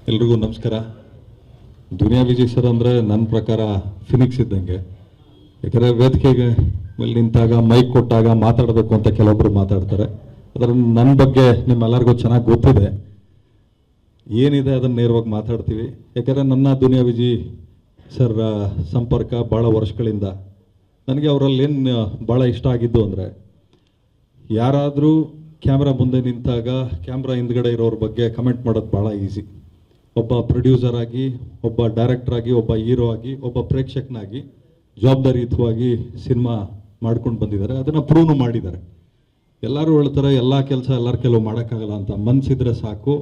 ಎಲ್ರಿಗೂ ನಮಸ್ಕಾರ. ದುನಿಯಾ ವಿಜಯ್ ಸರ್ ಅಂದರೆ ನನ್ನ ಪ್ರಕಾರ ಫಿನಿಕ್ಸ್ ಇದ್ದಂಗೆ. ಯಾಕಂದರೆ ವೇದಿಕೆಗೆ ಮೇಲೆ ನಿಂತಾಗ ಮೈಕ್ ಕೊಟ್ಟಾಗ ಮಾತಾಡಬೇಕು ಅಂತ ಕೆಲವೊಬ್ಬರು ಮಾತಾಡ್ತಾರೆ. ಅದರ ನನ್ನ ಬಗ್ಗೆ ನಿಮ್ಮೆಲ್ಲರಿಗೂ ಚೆನ್ನಾಗಿ ಗೊತ್ತಿದೆ, ಏನಿದೆ ಅದನ್ನು ನೇರವಾಗಿ ಮಾತಾಡ್ತೀವಿ. ಯಾಕಂದರೆ ನನ್ನ ದುನಿಯಾ ವಿಜಯ್ ಸರ್ ಸಂಪರ್ಕ ಭಾಳ ವರ್ಷಗಳಿಂದ. ನನಗೆ ಅವರಲ್ಲಿ ಏನು ಭಾಳ ಇಷ್ಟ ಆಗಿದ್ದು ಅಂದರೆ, ಯಾರಾದರೂ ಕ್ಯಾಮ್ರಾ ಮುಂದೆ ನಿಂತಾಗ ಕ್ಯಾಮ್ರಾ ಹಿಂದ್ಗಡೆ ಇರೋರ ಬಗ್ಗೆ ಕಮೆಂಟ್ ಮಾಡೋದು ಭಾಳ ಈಸಿ. ಒಬ್ಬ ಪ್ರೊಡ್ಯೂಸರ್ ಆಗಿ, ಒಬ್ಬ ಡೈರೆಕ್ಟರ್ ಆಗಿ, ಒಬ್ಬ ಹೀರೋ ಆಗಿ, ಒಬ್ಬ ಪ್ರೇಕ್ಷಕನಾಗಿ ಜವಾಬ್ದಾರಿಯುತವಾಗಿ ಸಿನಿಮಾ ಮಾಡ್ಕೊಂಡು ಬಂದಿದ್ದಾರೆ. ಅದನ್ನು ಪ್ರೂವ್ ಮಾಡಿದ್ದಾರೆ. ಎಲ್ಲರೂ ಹೇಳ್ತಾರೆ ಎಲ್ಲ ಕೆಲಸ ಎಲ್ಲರ ಕೆಲವು ಮಾಡೋಕ್ಕಾಗಲ್ಲ ಅಂತ. ಮನಸ್ಸಿದ್ರೆ ಸಾಕು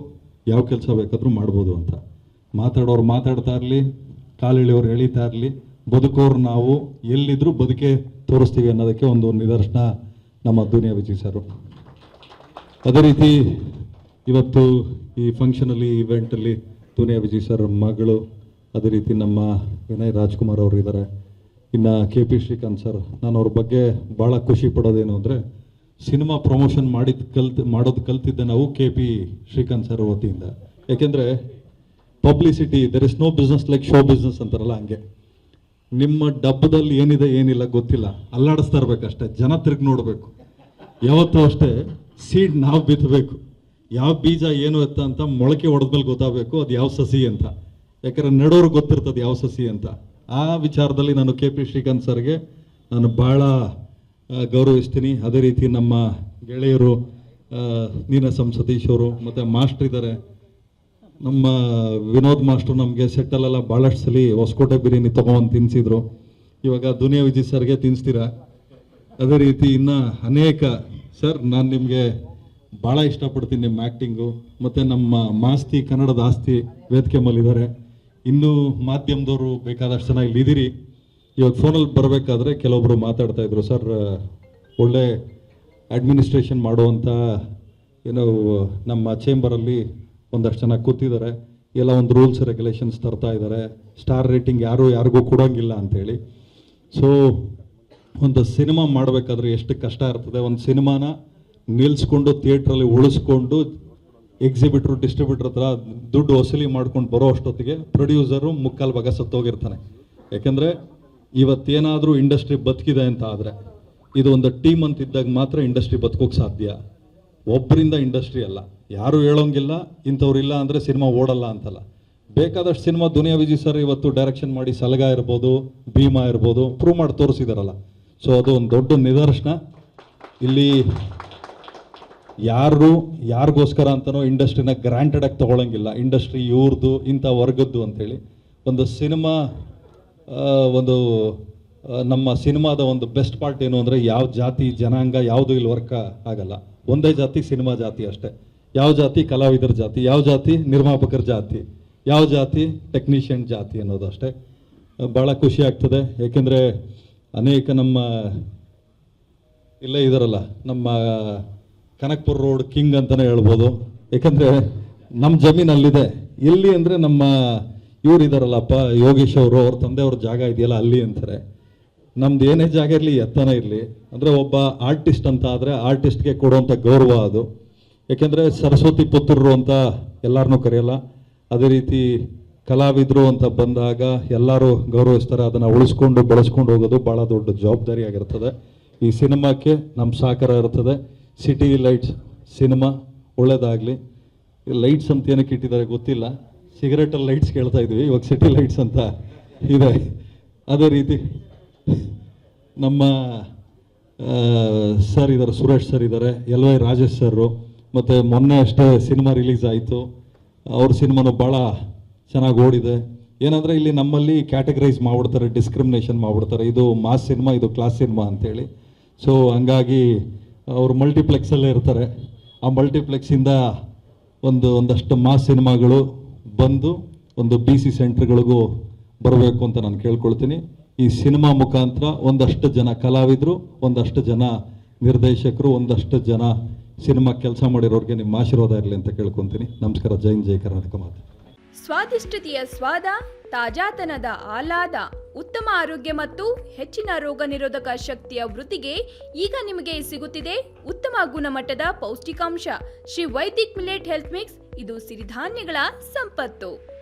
ಯಾವ ಕೆಲಸ ಬೇಕಾದರೂ ಮಾಡ್ಬೋದು ಅಂತ. ಮಾತಾಡೋರು ಮಾತಾಡ್ತಾ ಇರಲಿ, ಕಾಲೆಳೆಯೋರು ಎಳೀತಾ ಇರಲಿ, ಬದುಕೋರು ನಾವು ಎಲ್ಲಿದ್ದರೂ ಬದುಕೆ ತೋರಿಸ್ತೀವಿ ಅನ್ನೋದಕ್ಕೆ ಒಂದು ನಿದರ್ಶನ ನಮ್ಮ ದುನಿಯಾ ವಿಜಯ್ ಸರ್. ಅದೇ ರೀತಿ ಇವತ್ತು ಈ ಫಂಕ್ಷನಲ್ಲಿ, ಇವೆಂಟಲ್ಲಿ ದುನಿಯಾ ವಿಜಯ್ ಸರ್ ಮಗಳು, ಅದೇ ರೀತಿ ನಮ್ಮ ವಿನಯ್ ರಾಜ್ಕುಮಾರ್ ಅವರು ಇದ್ದಾರೆ, ಇನ್ನು KP ಶ್ರೀಕಾಂತ್ ಸರ್. ನಾನು ಅವ್ರ ಬಗ್ಗೆ ಭಾಳ ಖುಷಿ ಪಡೋದೇನು ಅಂದರೆ, ಸಿನಿಮಾ ಪ್ರಮೋಷನ್ ಮಾಡೋದು ಕಲ್ತಿದ್ದೆ ನಾವು KP ಶ್ರೀಕಾಂತ್ ಸರ್ ವತಿಯಿಂದ. ಯಾಕೆಂದರೆ publicity, there is no business like show business ಅಂತಾರಲ್ಲ, ಹಂಗೆ ನಿಮ್ಮ ಡಬ್ಬದಲ್ಲಿ ಏನಿದೆ ಏನಿಲ್ಲ ಗೊತ್ತಿಲ್ಲ, ಅಲ್ಲಾಡಿಸ್ತಾ ಇರ್ಬೇಕಷ್ಟೇ, ಜನ ತಿರುಗಿ ನೋಡಬೇಕು. ಯಾವತ್ತೂ ಅಷ್ಟೇ ಸೀಡ್ ನಾವು ಬಿತ್ತಬೇಕು, ಯಾವ ಬೀಜ ಏನು ಎತ್ತ ಅಂತ ಮೊಳಕೆ ಹೊಡೆದ್ಮೇಲೆ ಗೊತ್ತಾಗಬೇಕು ಅದು ಯಾವ ಸಸಿ ಅಂತ. ಯಾಕಂದರೆ ನೆಡೋರ್ಗೆ ಗೊತ್ತಿರ್ತದೆ ಯಾವ ಸಸಿ ಅಂತ. ಆ ವಿಚಾರದಲ್ಲಿ ನಾನು KP ಶ್ರೀಕಾಂತ್ ಸರ್ಗೆ ನಾನು ಭಾಳ ಗೌರವಿಸ್ತೀನಿ. ಅದೇ ರೀತಿ ನಮ್ಮ ಗೆಳೆಯರು ನೀನಾಸಂ ಸತೀಶ್ ಅವರು, ಮತ್ತು ಮಾಸ್ಟರ್ ಇದ್ದಾರೆ, ನಮ್ಮ ವಿನೋದ್ ಮಾಸ್ಟರ್ ನಮಗೆ ಸೆಟ್ಟಲ್ಲೆಲ್ಲ ಭಾಳಷ್ಟು ಸಲ ಹೊಸಕೋಟೆ ಬಿರಿಯಾನಿ ತೊಗೊಂಡು ತಿನ್ನಿಸಿದ್ರು. ಇವಾಗ ದುನಿಯಾ ವಿಜಯ್ ಸರ್ಗೆ ತಿನ್ನಿಸ್ತೀರಾ. ಅದೇ ರೀತಿ ಇನ್ನು ಅನೇಕ ಸರ್, ನಾನು ನಿಮಗೆ ಭಾಳ ಇಷ್ಟಪಡ್ತೀನಿ ನಿಮ್ಮ ಆ್ಯಕ್ಟಿಂಗು. ಮತ್ತು ನಮ್ಮ ಮಾಸ್ತಿ ಕನ್ನಡದ ಆಸ್ತಿ ವೇದಿಕೆ ಮೇಲಿದ್ದಾರೆ. ಇನ್ನೂ ಮಾಧ್ಯಮದವರು ಬೇಕಾದಷ್ಟು ಜನ ಇಲ್ಲಿದ್ದೀರಿ. ಇವಾಗ ಫೋನಲ್ಲಿ ಬರಬೇಕಾದ್ರೆ ಕೆಲವೊಬ್ಬರು ಮಾತಾಡ್ತಾಯಿದ್ರು, ಸರ್ ಒಳ್ಳೆ ಅಡ್ಮಿನಿಸ್ಟ್ರೇಷನ್ ಮಾಡುವಂಥ ಏನೋ ನಮ್ಮ ಚೇಂಬರಲ್ಲಿ ಒಂದಷ್ಟು ಜನ ಕೂತಿದ್ದಾರೆ, ಎಲ್ಲ ಒಂದು ರೂಲ್ಸ್ ರೆಗ್ಯುಲೇಷನ್ಸ್ ತರ್ತಾ ಇದ್ದಾರೆ, ಸ್ಟಾರ್ ರೇಟಿಂಗ್ ಯಾರಿಗೂ ಕೊಡೋಂಗಿಲ್ಲ ಅಂಥೇಳಿ. ಸೊ ಒಂದು ಸಿನಿಮಾ ಮಾಡಬೇಕಾದ್ರೆ ಎಷ್ಟು ಕಷ್ಟ ಇರ್ತದೆ. ಒಂದು ಸಿನಿಮಾನ ನಿಲ್ಲಿಸ್ಕೊಂಡು ಥಿಯೇಟ್ರಲ್ಲಿ ಉಳಿಸ್ಕೊಂಡು ಎಕ್ಸಿಬಿಟ್ರು ಡಿಸ್ಟ್ರಿಬ್ಯೂಟ್ರ್ ಹತ್ರ ದುಡ್ಡು ವಸೂಲಿ ಮಾಡ್ಕೊಂಡು ಬರೋ ಅಷ್ಟೊತ್ತಿಗೆ ಪ್ರೊಡ್ಯೂಸರು ಮುಕ್ಕಾಲು ಭಾಗ ಸತ್ತೋಗಿರ್ತಾನೆ. ಯಾಕೆಂದರೆ ಇವತ್ತೇನಾದರೂ ಇಂಡಸ್ಟ್ರಿ ಬದುಕಿದೆ ಅಂತ ಆದರೆ, ಇದು ಒಂದು ಟೀಮ್ ಅಂತ ಇದ್ದಾಗ ಮಾತ್ರ ಇಂಡಸ್ಟ್ರಿ ಬದುಕೋಕೆ ಸಾಧ್ಯ. ಒಬ್ಬರಿಂದ ಇಂಡಸ್ಟ್ರಿ ಅಲ್ಲ, ಯಾರು ಹೇಳೋಂಗಿಲ್ಲ, ಇಂಥವ್ರಿಲ್ಲ ಅಂದರೆ ಸಿನಿಮಾ ಓಡಲ್ಲ ಅಂತಲ್ಲ. ಬೇಕಾದಷ್ಟು ಸಿನಿಮಾ ದುನಿಯಾ ವಿಜಯ್ ಸರ್ ಇವತ್ತು ಡೈರೆಕ್ಷನ್ ಮಾಡಿ, ಸಲಗ ಇರ್ಬೋದು, ಭೀಮಾ ಇರ್ಬೋದು, ಪ್ರೂವ್ ಮಾಡಿ ತೋರಿಸಿದಾರಲ್ಲ. ಸೊ ಅದು ಒಂದು ದೊಡ್ಡ ನಿದರ್ಶನ. ಇಲ್ಲಿ ಯಾರಿಗೋಸ್ಕರ ಅಂತನೋ ಇಂಡಸ್ಟ್ರಿನ ಗ್ರಾಂಟೆಡ್ ಆಗಿ ತೊಗೊಳಂಗಿಲ್ಲ. ಇಂಡಸ್ಟ್ರಿ ಇವ್ರದ್ದು, ಇಂಥ ವರ್ಗದ್ದು ಅಂಥೇಳಿ. ಒಂದು ಸಿನಿಮಾ, ಒಂದು ನಮ್ಮ ಸಿನಿಮಾದ ಒಂದು ಬೆಸ್ಟ್ ಪಾರ್ಟ್ ಏನು ಅಂದರೆ, ಯಾವ ಜಾತಿ ಜನಾಂಗ ಯಾವುದು ಇಲ್ಲಿ ವರ್ಕ್ ಆಗಲ್ಲ. ಒಂದೇ ಜಾತಿ ಸಿನಿಮಾ ಜಾತಿ ಅಷ್ಟೇ. ಯಾವ ಜಾತಿ ಕಲಾವಿದರ ಜಾತಿ, ಯಾವ ಜಾತಿ ನಿರ್ಮಾಪಕರ ಜಾತಿ, ಯಾವ ಜಾತಿ ಟೆಕ್ನಿಷಿಯನ್ ಜಾತಿ ಅನ್ನೋದು ಅಷ್ಟೇ. ಭಾಳ ಖುಷಿ ಆಗ್ತದೆ. ಏಕೆಂದರೆ ಅನೇಕ ನಮ್ಮ ಇಲ್ಲೇ ಇದಾರಲ್ಲ, ನಮ್ಮ ಕನಕಪುರ ರೋಡ್ ಕಿಂಗ್ ಅಂತಲೇ ಹೇಳ್ಬೋದು. ಏಕೆಂದರೆ ನಮ್ಮ ಜಮೀನಲ್ಲಿದೆ. ಎಲ್ಲಿ ಅಂದರೆ ನಮ್ಮ ಇವ್ರು ಇದ್ದಾರಲ್ಲಪ್ಪ, ಯೋಗೇಶ್ ಅವರು, ಅವ್ರ ತಂದೆಯವ್ರ ಜಾಗ ಇದೆಯಲ್ಲ ಅಲ್ಲಿ ಅಂತಾರೆ. ನಮ್ದು ಏನೇ ಜಾಗ ಇರಲಿ, ಎತ್ತನ ಇರಲಿ, ಅಂದರೆ ಒಬ್ಬ ಆರ್ಟಿಸ್ಟ್ ಅಂತ ಆದರೆ ಆರ್ಟಿಸ್ಟ್ಗೆ ಕೊಡುವಂಥ ಗೌರವ ಅದು. ಏಕೆಂದರೆ ಸರಸ್ವತಿ ಪುತ್ರರು ಅಂತ ಎಲ್ಲರನ್ನೂ ಕರೆಯಲ್ಲ. ಅದೇ ರೀತಿ ಕಲಾವಿದರು ಅಂತ ಬಂದಾಗ ಎಲ್ಲರೂ ಗೌರವಿಸ್ತಾರೆ. ಅದನ್ನು ಉಳಿಸ್ಕೊಂಡು ಬೆಳೆಸ್ಕೊಂಡು ಹೋಗೋದು ಭಾಳ ದೊಡ್ಡ ಜವಾಬ್ದಾರಿಯಾಗಿರ್ತದೆ. ಈ ಸಿನಿಮಾಕ್ಕೆ ನಮ್ಮ ಸಹಕಾರ ಇರ್ತದೆ. ಸಿಟಿ ಲೈಟ್ಸ್ ಸಿನಿಮಾ ಒಳ್ಳೇದಾಗಲಿ. ಲೈಟ್ಸ್ ಅಂತ ಏನಕ್ಕೆ ಇಟ್ಟಿದ್ದಾರೆ ಗೊತ್ತಿಲ್ಲ, ಸಿಗರೇಟಲ್ಲಿ ಲೈಟ್ಸ್ ಕೇಳ್ತಾ ಇದ್ವಿ, ಇವಾಗ ಸಿಟಿ ಲೈಟ್ಸ್ ಅಂತ ಇದೆ. ಅದೇ ರೀತಿ ನಮ್ಮ ಸರ್ ಇದ್ದಾರೆ, ಸುರೇಶ್ ಸರ್ ಇದ್ದಾರೆ, LY ರಾಜೇಶ್ ಸರು, ಮತ್ತು ಮೊನ್ನೆ ಅಷ್ಟೇ ಸಿನಿಮಾ ರಿಲೀಸ್ ಆಯಿತು. ಅವ್ರ ಸಿನಿಮಾನು ಭಾಳ ಚೆನ್ನಾಗಿ ಓಡಿದೆ. ಏನಂದರೆ ಇಲ್ಲಿ ನಮ್ಮಲ್ಲಿ ಕ್ಯಾಟಗರೈಸ್ ಮಾಡಿಬಿಡ್ತಾರೆ, ಡಿಸ್ಕ್ರಿಮಿನೇಷನ್ ಮಾಡಿಬಿಡ್ತಾರೆ, ಇದು ಮಾಸ್ ಸಿನಿಮಾ, ಇದು ಕ್ಲಾಸ್ ಸಿನಿಮಾ ಅಂಥೇಳಿ. ಸೊ ಹಂಗಾಗಿ ಅವರು ಮಲ್ಟಿಪ್ಲೆಕ್ಸಲ್ಲೇ ಇರ್ತಾರೆ. ಆ ಮಲ್ಟಿಪ್ಲೆಕ್ಸಿಂದ ಒಂದಷ್ಟು ಮಾಸ್ ಸಿನಿಮಾಗಳು ಬಂದು ಒಂದು BC ಸೆಂಟ್ರ್ಗಳಿಗೂ ಬರಬೇಕು ಅಂತ ನಾನು ಕೇಳ್ಕೊಳ್ತೀನಿ. ಈ ಸಿನಿಮಾ ಮುಖಾಂತರ ಒಂದಷ್ಟು ಜನ ಕಲಾವಿದರು, ಒಂದಷ್ಟು ಜನ ನಿರ್ದೇಶಕರು, ಒಂದಷ್ಟು ಜನ ಸಿನಿಮಾ ಕೆಲಸ ಮಾಡಿರೋರಿಗೆ ನಿಮ್ಮ ಆಶೀರ್ವಾದ ಇರಲಿ ಅಂತ ಕೇಳ್ಕೊತೀನಿ. ನಮಸ್ಕಾರ. ಜೈ ಹಿಂದ್, ಜೈ ಕರ್ನಾಟಕ ಮಾತು. ಸ್ವಾದಿಷ್ಟತೆಯ ಸ್ವಾದ, ತಾಜಾತನದ ಆಹ್ಲಾದ, ಉತ್ತಮ ಆರೋಗ್ಯ ಮತ್ತು ಹೆಚ್ಚಿನ ರೋಗ ನಿರೋಧಕ ಶಕ್ತಿಯ ವೃದ್ಧಿಗೆ ಈಗ ನಿಮಗೆ ಸಿಗುತ್ತಿದೆ ಉತ್ತಮ ಗುಣಮಟ್ಟದ ಪೌಷ್ಟಿಕಾಂಶ. Shri Vaidik millet health mix ಇದು ಸಿರಿಧಾನ್ಯಗಳ ಸಂಪತ್ತು.